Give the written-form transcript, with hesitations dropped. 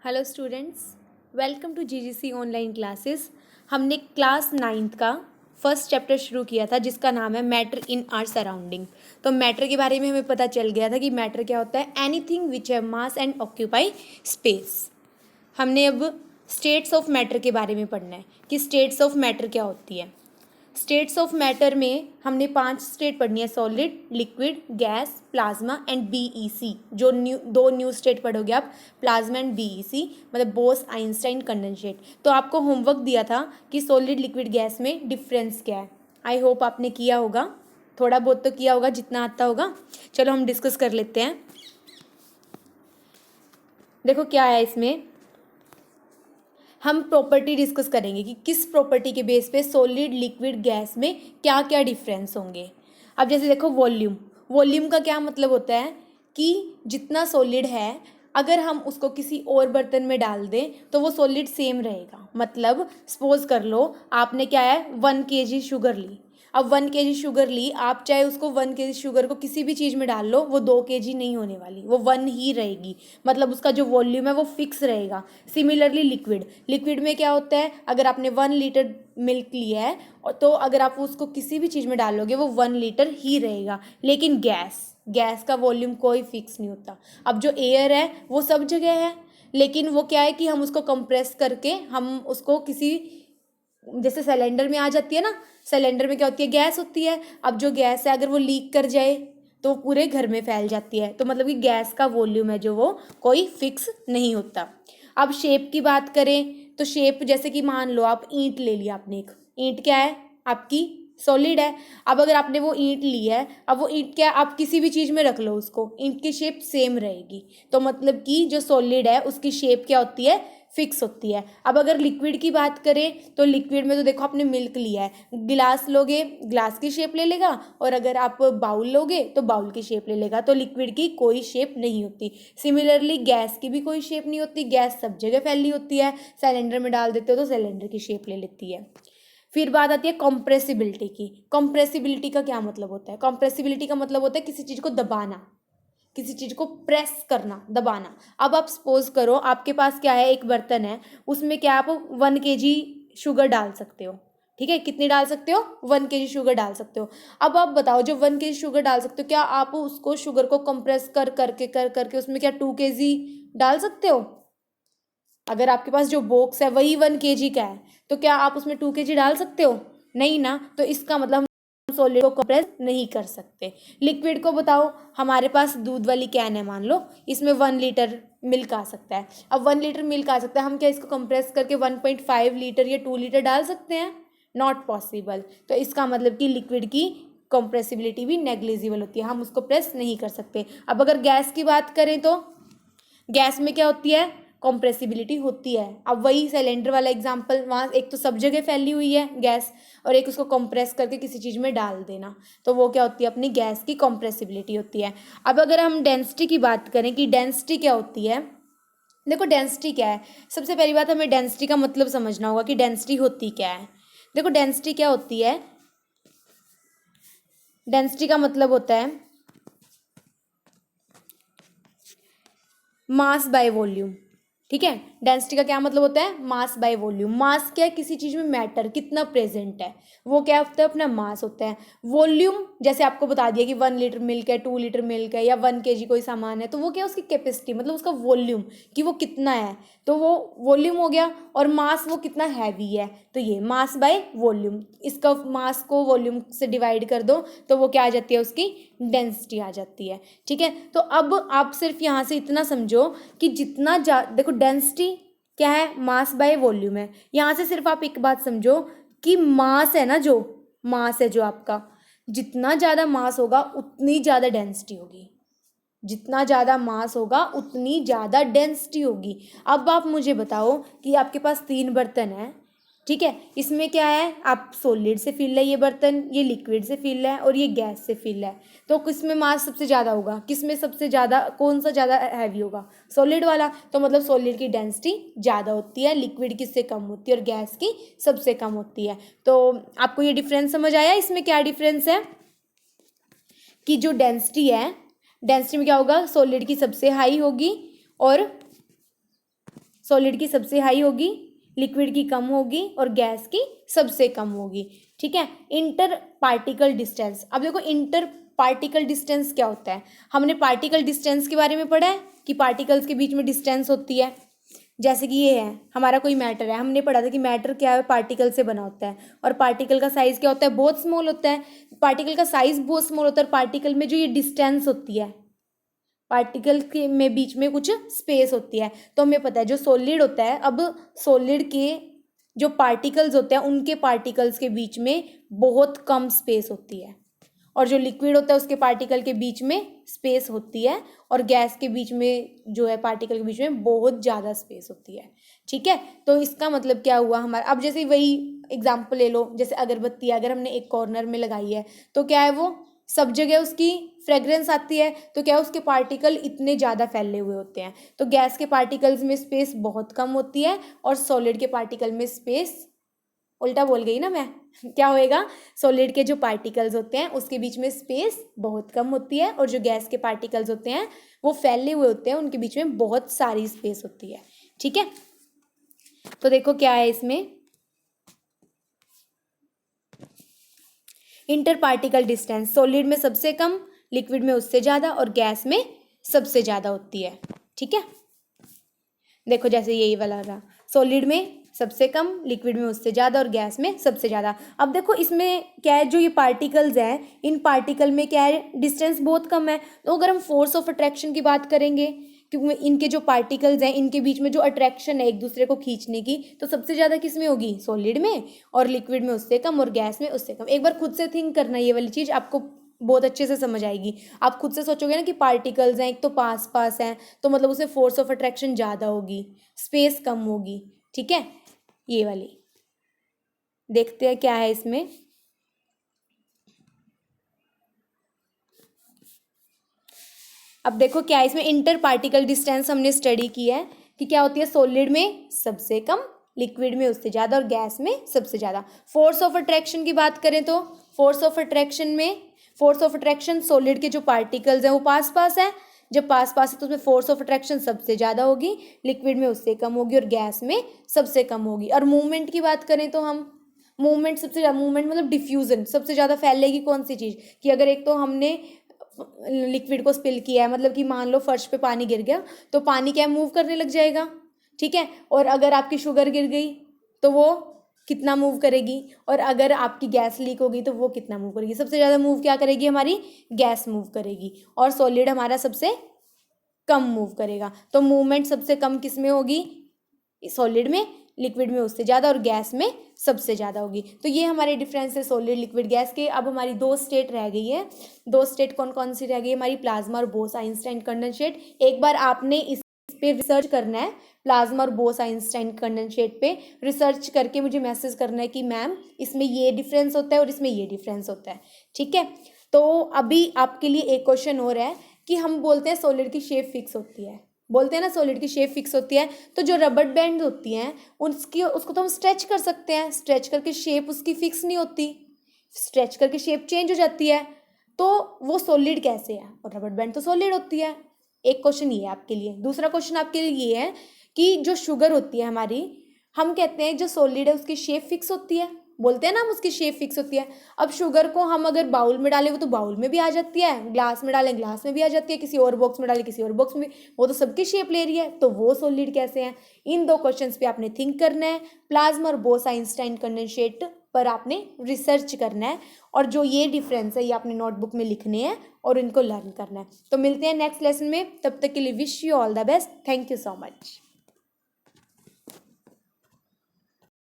Hello students, welcome to GGC online classes. हमने class 9th का first chapter शुरू किया था जिसका नाम है मैटर इन आवर सराउंडिंग। तो मैटर के बारे में हमें पता चल गया था कि मैटर क्या होता है, anything which have mass and occupy space. हमने अब स्टेट्स ऑफ मैटर के बारे में पढ़ना है कि स्टेट्स ऑफ मैटर क्या होती है। स्टेट्स ऑफ मैटर में हमने 5 स्टेट पढ़नी है, solid, liquid, gas, plasma and BEC. जो दो न्यू स्टेट पढ़ोगे आप, प्लाज्मा एंड बीईसी, मतलब बोस, आइंस्टाइन, कंडेंसेट। तो आपको होमवर्क दिया था कि सॉलिड, लिक्विड, गैस में डिफरेंस क्या है। आई होप आपने किया होगा, थोड़ा बहुत तो किया होगा जितना आता होगा। चलो हम डिस्कस कर लेते हैं। देखो क्या है इसमें, हम प्रॉपर्टी डिस्कस करेंगे कि किस प्रॉपर्टी के बेस पे सॉलिड, लिक्विड, गैस में क्या क्या डिफरेंस होंगे। अब जैसे देखो वॉल्यूम, वॉल्यूम का क्या मतलब होता है कि जितना सॉलिड है अगर हम उसको किसी और बर्तन में डाल दें तो वो सॉलिड सेम रहेगा। मतलब सपोज कर लो आपने क्या है 1 kg शुगर ली। अब 1 kg शुगर ली, आप चाहे उसको 1 kg शुगर को किसी भी चीज़ में डाल लो, वो 2 kg नहीं होने वाली, वो 1 ही रहेगी। मतलब उसका जो वॉल्यूम है वो फिक्स रहेगा। सिमिलरली लिक्विड, लिक्विड में क्या होता है, अगर आपने 1 लीटर मिल्क लिया है तो अगर आप उसको किसी भी चीज़ में डालोगे वो 1 लीटर ही रहेगा। लेकिन गैस का वॉल्यूम कोई फिक्स नहीं होता। अब जो एयर है वो सब जगह है, लेकिन वो क्या है कि हम उसको कंप्रेस करके हम उसको किसी, जैसे सिलेंडर में आ जाती है ना, सिलेंडर में क्या होती है, गैस होती है। अब जो गैस है अगर वो लीक कर जाए तो पूरे घर में फैल जाती है। तो मतलब कि गैस का वॉल्यूम है जो वो कोई फिक्स नहीं होता। अब शेप की बात करें तो शेप, जैसे कि मान लो आप ईंट ले लिया आपने, एक ईंट क्या है आपकी, सॉलिड है। अब अगर आपने वो ईंट ली है, अब वो ईंट क्या है, आप किसी भी चीज़ में रख लो उसको, ईंट की शेप सेम रहेगी। तो मतलब कि जो सॉलिड है उसकी शेप क्या होती है, फिक्स होती है। अब अगर लिक्विड की बात करें तो लिक्विड में तो देखो आपने मिल्क लिया है, गिलास लोगे ग्लास की शेप ले लेगा, और अगर आप बाउल लोगे तो बाउल की शेप ले लेगा। तो लिक्विड की कोई शेप नहीं होती। सिमिलरली गैस की भी कोई शेप नहीं होती, गैस सब जगह फैली होती है। सिलेंडर में डाल देते हो तो सिलेंडर की शेप ले लेती है। फिर बात आती है कंप्रेसिबिलिटी की। कंप्रेसिबिलिटी का क्या मतलब होता है, कंप्रेसिबिलिटी का मतलब होता है किसी चीज़ को दबाना, किसी चीज़ को प्रेस करना, दबाना। अब आप सपोज करो आपके पास क्या है, एक बर्तन है, उसमें क्या आप 1 kg शुगर डाल सकते हो। ठीक है, कितनी डाल सकते हो, 1 kg शुगर डाल सकते हो। अब आप बताओ, जो 1 kg शुगर डाल सकते हो, क्या आप उसको शुगर को कंप्रेस कर करके उसमें क्या 2 kg डाल सकते हो? अगर आपके पास जो बॉक्स है वही 1 kg का है तो क्या आप उसमें 2 kg डाल सकते हो? नहीं ना। तो इसका मतलब सॉलिड को कंप्रेस नहीं कर सकते। लिक्विड को बताओ, हमारे पास दूध वाली कैन है मान लो, इसमें 1 लीटर मिल्क आ सकता है। अब 1 लीटर मिल्क आ सकता है, हम क्या इसको कंप्रेस करके 1.5 लीटर या 2 लीटर डाल सकते हैं? Not possible. तो इसका मतलब कि लिक्विड की कंप्रेसिबिलिटी भी नेग्लिजिबल होती है, हम उसको प्रेस नहीं कर सकते। अब अगर गैस की बात करें तो गैस में क्या होती है, कॉम्प्रेसिबिलिटी होती है। अब वही सिलेंडर वाला एग्जांपल, वहाँ एक तो सब जगह फैली हुई है गैस, और एक उसको कंप्रेस करके किसी चीज़ में डाल देना, तो वो क्या होती है, अपनी गैस की कॉम्प्रेसिबिलिटी होती है। अब अगर हम डेंसिटी की बात करें कि डेंसिटी क्या होती है, देखो डेंसिटी क्या है, सबसे पहली बात हमें डेंसिटी का मतलब समझना होगा कि डेंसिटी होती क्या है। देखो डेंसिटी क्या होती है, डेंसिटी का मतलब होता है मास बाय वॉल्यूम। ठीक है, डेंसिटी का क्या मतलब होता है, मास बाय वॉल्यूम। मास क्या है, किसी चीज़ में मैटर कितना प्रेजेंट है, वो क्या होता है, अपना मास होता है। वॉल्यूम जैसे आपको बता दिया कि 1 लीटर मिल्क है, 2 लीटर मिल्क है, या 1 kg कोई सामान है, तो वो क्या है, उसकी कैपेसिटी, मतलब उसका वॉल्यूम कि वो कितना है, तो वो वॉल्यूम हो गया। और मास वो कितना हैवी है, तो ये मास बाय वॉल्यूम। इसका मास को वॉल्यूम से डिवाइड कर दो तो वो क्या आ जाती है, उसकी डेंसिटी आ जाती है। ठीक है, तो अब आप सिर्फ यहाँ से इतना समझो कि जितना देखो डेंसिटी क्या है, मास बाय वॉल्यूम है। यहाँ से सिर्फ आप एक बात समझो कि मास है ना, जो मास है जो आपका, जितना ज़्यादा मास होगा उतनी ज़्यादा डेंसिटी होगी, जितना ज़्यादा मास होगा उतनी ज़्यादा डेंसिटी होगी। अब आप मुझे बताओ कि आपके पास 3 बर्तन हैं, ठीक है, इसमें क्या है, आप सॉलिड से फिल है ये बर्तन, ये लिक्विड से फिल है, और ये गैस से फिल है। तो किसमें मास सबसे ज़्यादा होगा, किसमें सबसे ज़्यादा, कौन सा ज़्यादा हैवी होगा, सॉलिड वाला। तो मतलब सॉलिड की डेंसिटी ज़्यादा होती है, लिक्विड किससे कम होती है, और गैस की सबसे कम होती है। तो आपको ये डिफरेंस समझ आया, इसमें क्या डिफरेंस है कि जो डेंसिटी है, डेंसिटी में क्या होगा, सॉलिड की सबसे हाई होगी, और सॉलिड की सबसे हाई होगी, लिक्विड की कम होगी और गैस की सबसे कम होगी। ठीक है। इंटर पार्टिकल डिस्टेंस, अब देखो इंटर पार्टिकल डिस्टेंस क्या होता है। हमने पार्टिकल डिस्टेंस के बारे में पढ़ा है कि पार्टिकल्स के बीच में डिस्टेंस होती है। जैसे कि ये है हमारा कोई मैटर है, हमने पढ़ा था कि मैटर क्या है, पार्टिकल से बना होता है और पार्टिकल का साइज क्या होता है, बहुत स्मॉल होता है। पार्टिकल का साइज बहुत स्मॉल होता है और पार्टिकल में जो ये डिस्टेंस होती है, पार्टिकल के में बीच में कुछ स्पेस होती है। तो हमें पता है जो सॉलिड होता है, अब सॉलिड के जो पार्टिकल्स होते हैं उनके पार्टिकल्स के बीच में बहुत कम स्पेस होती है और जो लिक्विड होता है उसके पार्टिकल के बीच में स्पेस होती है और गैस के बीच में जो है पार्टिकल के बीच में बहुत ज़्यादा स्पेस होती है। ठीक है। तो इसका मतलब क्या हुआ हमारा, अब जैसे वही एग्जाम्पल ले लो, जैसे अगरबत्ती अगर हमने एक कॉर्नर में लगाई है तो क्या है, वो सब जगह उसकी फ्रेग्रेंस आती है, तो क्या उसके पार्टिकल इतने ज़्यादा फैले हुए होते हैं। तो गैस के पार्टिकल्स में स्पेस बहुत कम होती है और सॉलिड के पार्टिकल में स्पेस, उल्टा बोल गई ना मैं, क्या होएगा, सॉलिड के जो पार्टिकल्स होते हैं उसके बीच में स्पेस बहुत कम होती है और जो गैस के पार्टिकल्स होते हैं वो फैले हुए होते हैं, उनके बीच में बहुत सारी स्पेस होती है। ठीक है। तो देखो क्या है इसमें, इंटर पार्टिकल डिस्टेंस सॉलिड में सबसे कम, लिक्विड में उससे ज़्यादा और गैस में सबसे ज़्यादा होती है। ठीक है। देखो जैसे यही वाला रहा, सॉलिड में सबसे कम, लिक्विड में उससे ज़्यादा और गैस में सबसे ज़्यादा। अब देखो इसमें क्या है, जो ये पार्टिकल्स हैं इन पार्टिकल में क्या है, डिस्टेंस बहुत कम है। तो अगर हम फोर्स ऑफ अट्रैक्शन की बात करेंगे, क्योंकि इनके जो पार्टिकल्स हैं इनके बीच में जो अट्रैक्शन है एक दूसरे को खींचने की, तो सबसे ज़्यादा किस में होगी, सॉलिड में, और लिक्विड में उससे कम और गैस में उससे कम। एक बार खुद से थिंक करना, ये वाली चीज़ आपको बहुत अच्छे से समझ आएगी। आप खुद से सोचोगे ना कि पार्टिकल्स हैं एक तो पास पास हैं, तो मतलब उसमें फोर्स ऑफ अट्रैक्शन ज़्यादा होगी, स्पेस कम होगी। ठीक है। ये वाली देखते हैं क्या है इसमें, अब देखो क्या है इसमें, इंटर पार्टिकल डिस्टेंस हमने स्टडी की है कि क्या होती है, सॉलिड में सबसे कम, लिक्विड में उससे ज़्यादा और गैस में सबसे ज़्यादा। फोर्स ऑफ अट्रैक्शन की बात करें तो फोर्स ऑफ अट्रैक्शन में, फोर्स ऑफ अट्रैक्शन सॉलिड के जो पार्टिकल्स हैं वो पास पास है, जब पास पास है तो उसमें फोर्स ऑफ अट्रैक्शन सबसे ज़्यादा होगी, लिक्विड में उससे कम होगी और गैस में सबसे कम होगी। और मूवमेंट की बात करें तो हम, मूवमेंट सबसे ज़्यादा, मूवमेंट मतलब डिफ्यूज़न, सबसे ज़्यादा फैलेगी कौन सी चीज़, कि अगर एक तो हमने लिक्विड को स्पिल किया है, मतलब कि मान लो फर्श पे पानी गिर गया तो पानी क्या मूव करने लग जाएगा। ठीक है। और अगर आपकी शुगर गिर गई तो वो कितना मूव करेगी, और अगर आपकी गैस लीक होगी तो वो कितना मूव करेगी, सबसे ज़्यादा मूव क्या करेगी, हमारी गैस मूव करेगी और सॉलिड हमारा सबसे कम मूव करेगा। तो मूवमेंट सबसे कम किस में होगी, सॉलिड में, लिक्विड में उससे ज़्यादा और गैस में सबसे ज़्यादा होगी। तो ये हमारे डिफरेंस है सॉलिड, लिक्विड, गैस के। अब हमारी दो स्टेट रह गई है, दो स्टेट कौन कौन सी रह गई, हमारी प्लाज्मा और बोस आइंस्टाइन कंडेंसेट। एक बार आपने इस पे रिसर्च करना है, प्लाज्मा और बोस आइंस्टाइन कंडेंसेट पे रिसर्च करके मुझे मैसेज करना है कि मैम इसमें ये डिफरेंस होता है और इसमें ये डिफरेंस होता है। ठीक है। तो अभी आपके लिए एक क्वेश्चन और है कि हम बोलते हैं सॉलिड की शेप फिक्स होती है, बोलते हैं ना सॉलिड की शेप फिक्स होती है, तो जो रबर बैंड होती हैं उसको तो हम स्ट्रेच कर सकते हैं, स्ट्रेच करके शेप उसकी फिक्स नहीं होती, स्ट्रेच करके शेप चेंज हो जाती है, तो वो सॉलिड कैसे है, और रबर बैंड तो सॉलिड होती है। एक क्वेश्चन ये है आपके लिए। दूसरा क्वेश्चन आपके लिए ये है कि जो शुगर होती है हमारी, हम कहते हैं जो सॉलिड है उसकी शेप फिक्स होती है, बोलते हैं ना हम उसकी शेप फिक्स होती है। अब शुगर को हम अगर बाउल में डालें वो तो बाउल में भी आ जाती है, ग्लास में डालें ग्लास में भी आ जाती है, किसी और बॉक्स में डालें किसी और बॉक्स में भी, वो तो सबकी शेप ले रही है, तो वो सॉलिड कैसे हैं। इन दो क्वेश्चंस पे आपने थिंक करना है, प्लाज्मा और बोस आइंस्टाइन कंडेंसेट पर आपने रिसर्च करना है, और जो ये डिफरेंस है ये आपने नोटबुक में लिखने हैं और इनको लर्न करना है। तो मिलते हैं नेक्स्ट लेसन में, तब तक के लिए wish you all the best, thank you so much.